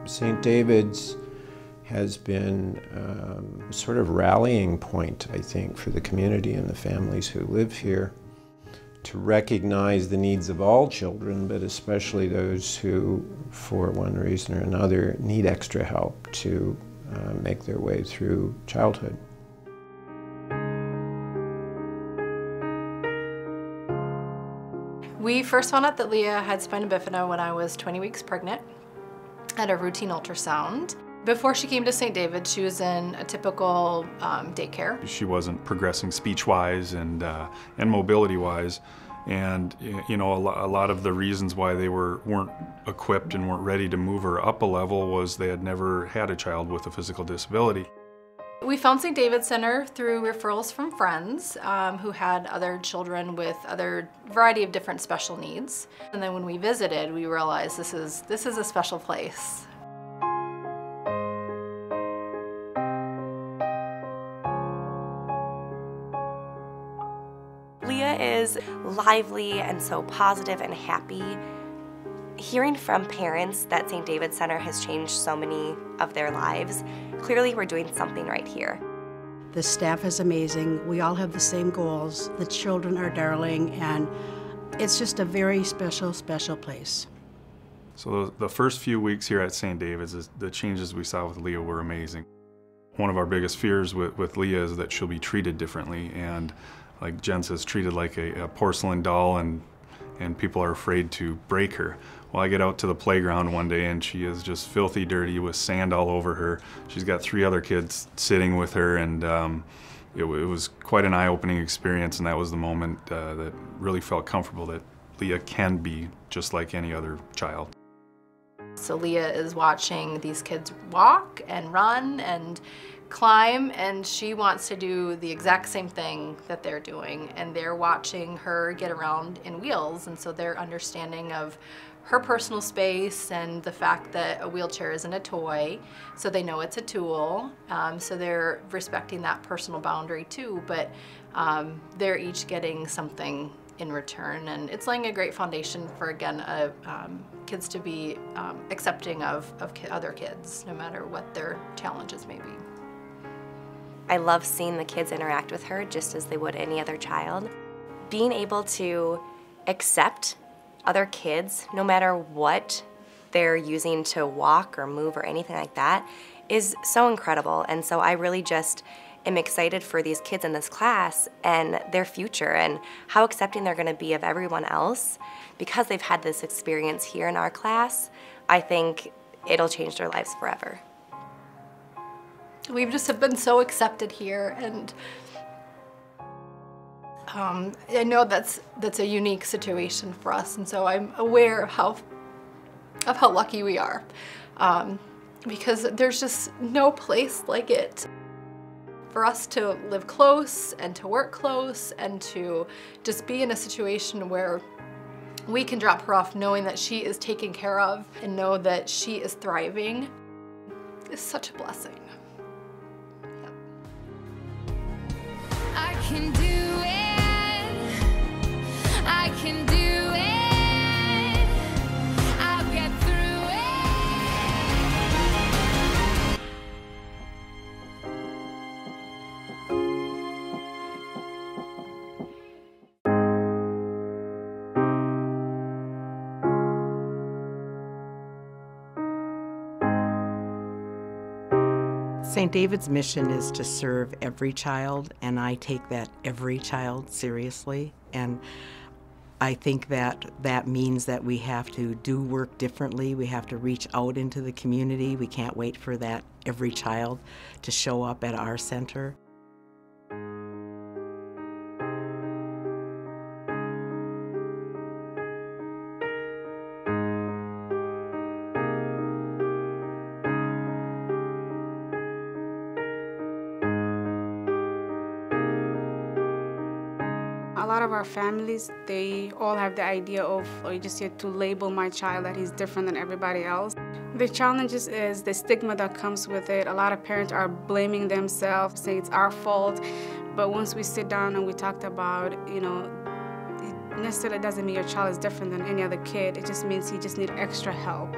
St. David's has been a sort of rallying point, I think, for the community and the families who live here, to recognize the needs of all children, but especially those who, for one reason or another, need extra help to make their way through childhood. We first found out that Leah had spina bifida when I was 20 weeks pregnant at a routine ultrasound. Before she came to St. David's, she was in a typical daycare. She wasn't progressing speech-wise and mobility-wise, and you know, a lot of the reasons why they weren't equipped and weren't ready to move her up a level was they had never had a child with a physical disability. We found St. David's Center through referrals from friends who had other children with other variety of different special needs. And then when we visited, we realized this is a special place. Leah is lively and so positive and happy. Hearing from parents that St. David's Center has changed so many of their lives, clearly we're doing something right here. The staff is amazing. We all have the same goals. The children are darling, and it's just a very special, special place. So the first few weeks here at St. David's, the changes we saw with Leah were amazing. One of our biggest fears with Leah is that she'll be treated differently, and like Jen says, treated like a porcelain doll, and people are afraid to break her. Well, I get out to the playground one day and she is just filthy dirty with sand all over her. She's got 3 other kids sitting with her, and it was quite an eye-opening experience, and that was the moment that really felt comfortable that Leah can be just like any other child. So Leah is watching these kids walk and run and climb, and she wants to do the exact same thing that they're doing, and they're watching her get around in wheels, and so they're understanding of her personal space and the fact that a wheelchair isn't a toy, so they know it's a tool, so they're respecting that personal boundary too, but they're each getting something in return, and it's laying a great foundation for, again, kids to be accepting of other kids, no matter what their challenges may be. I love seeing the kids interact with her just as they would any other child. Being able to accept other kids, no matter what they're using to walk or move or anything like that, is so incredible. And so I really just am excited for these kids in this class and their future and how accepting they're going to be of everyone else. Because they've had this experience here in our class, I think it'll change their lives forever. We've just have been so accepted here, and I know that's a unique situation for us, and so I'm aware of how lucky we are, because there's just no place like it. For us to live close and to work close and to just be in a situation where we can drop her off knowing that she is taken care of and know that she is thriving is such a blessing. I can do it. I can do it. I'll get through St. David's mission is to serve every child, and I take that every child seriously. And I think that means that we have to do work differently. We have to reach out into the community. We can't wait for that every child to show up at our center. A lot of our families, they all have the idea of, or you just get to label my child that he's different than everybody else. The challenges is the stigma that comes with it. A lot of parents are blaming themselves, saying it's our fault. But once we sit down and we talked about, you know, it necessarily doesn't mean your child is different than any other kid. It just means he just needs extra help.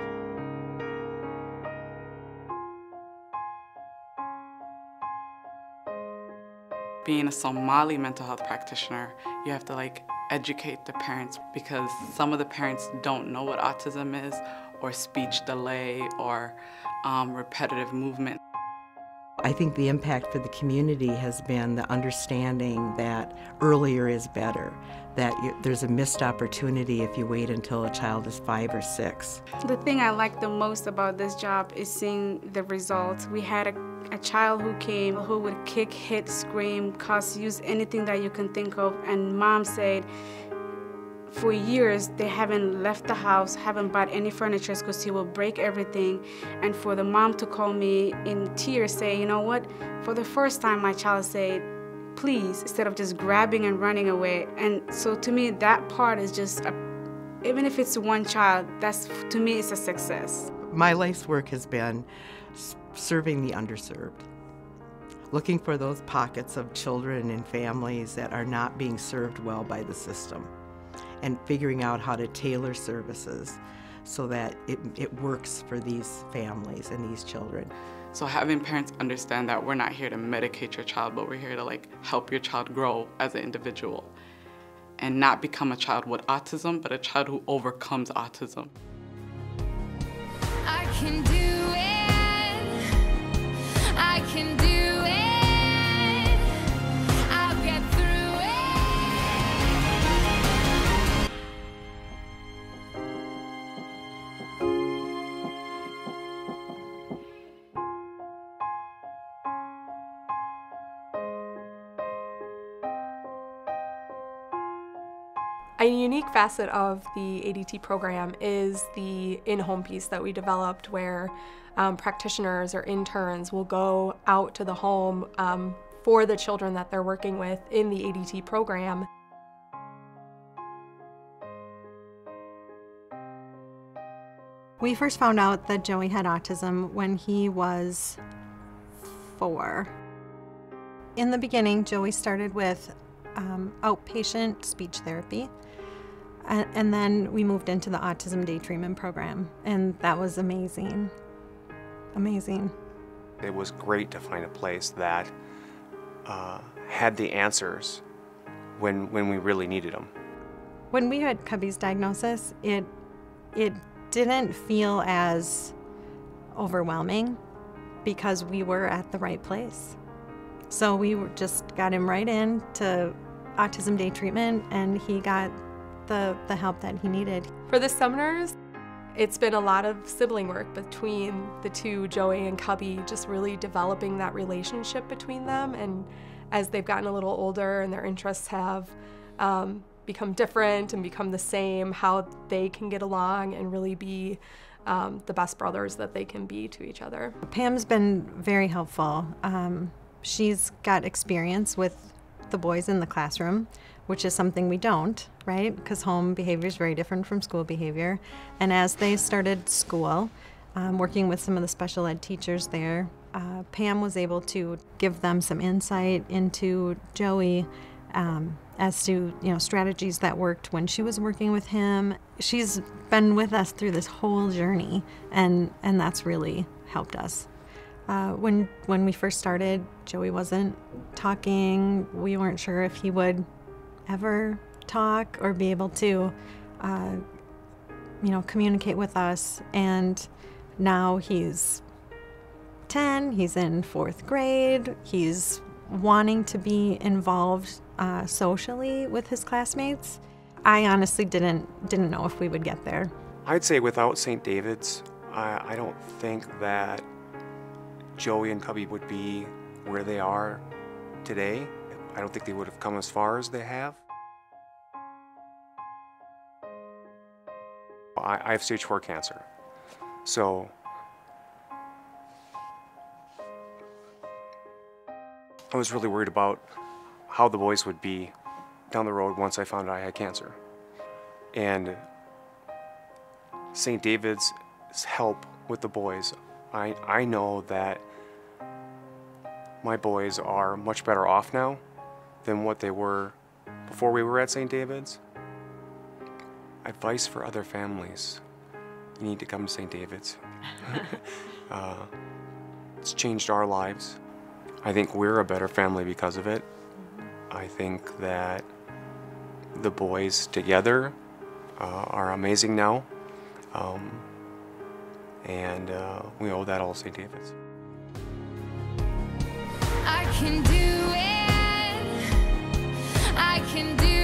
Being a Somali mental health practitioner, you have to like educate the parents because some of the parents don't know what autism is, or speech delay, or repetitive movement. I think the impact for the community has been the understanding that earlier is better, that there's a missed opportunity if you wait until a child is 5 or 6. The thing I like the most about this job is seeing the results. We had a child who came who would kick, hit, scream, cuss, use anything that you can think of, and mom said for years they haven't left the house, haven't bought any furniture because he will break everything. And for the mom to call me in tears, say, you know what, for the first time my child said, please, instead of just grabbing and running away. And so to me, that part is just, even if it's one child, that's, to me, it's a success. My life's work has been serving the underserved, looking for those pockets of children and families that are not being served well by the system, and figuring out how to tailor services so that it works for these families and these children. So having parents understand that we're not here to medicate your child, but we're here to like help your child grow as an individual and not become a child with autism, but a child who overcomes autism. I can do it. I can do it. I'll get through it. A unique facet of the ADT program is the in-home piece that we developed where practitioners or interns will go out to the home for the children that they're working with in the ADT program. We first found out that Joey had autism when he was 4. In the beginning, Joey started with outpatient speech therapy. And then we moved into the autism day treatment program, and that was amazing. Amazing. It was great to find a place that had the answers when we really needed them. When we had Cubby's diagnosis, it didn't feel as overwhelming because we were at the right place. So we just got him right in to autism day treatment, and he got the help that he needed. For the Sumners, it's been a lot of sibling work between the two, Joey and Cubby, just really developing that relationship between them. And as they've gotten a little older and their interests have become different and become the same, how they can get along and really be the best brothers that they can be to each other. Pam's been very helpful. She's got experience with the boys in the classroom, which is something we don't, right? Because home behavior is very different from school behavior. And as they started school, working with some of the special ed teachers there, Pam was able to give them some insight into Joey as to strategies that worked when she was working with him. She's been with us through this whole journey, and that's really helped us. When we first started, Joey wasn't talking. We weren't sure if he would ever talk or be able to, communicate with us. And now he's 10, he's in 4th grade, he's wanting to be involved socially with his classmates. I honestly didn't know if we would get there. I'd say without St. David's, I don't think that Joey and Cubby would be where they are today. I don't think they would have come as far as they have. I have stage 4 cancer, so I was really worried about how the boys would be down the road once I found out I had cancer. And St. David's help with the boys, I know that my boys are much better off now than what they were before we were at St. David's. Advice for other families: you need to come to St. David's. It's changed our lives. I think we're a better family because of it. I think that the boys together are amazing now, and we owe that all to St. David's. I can do it. I can do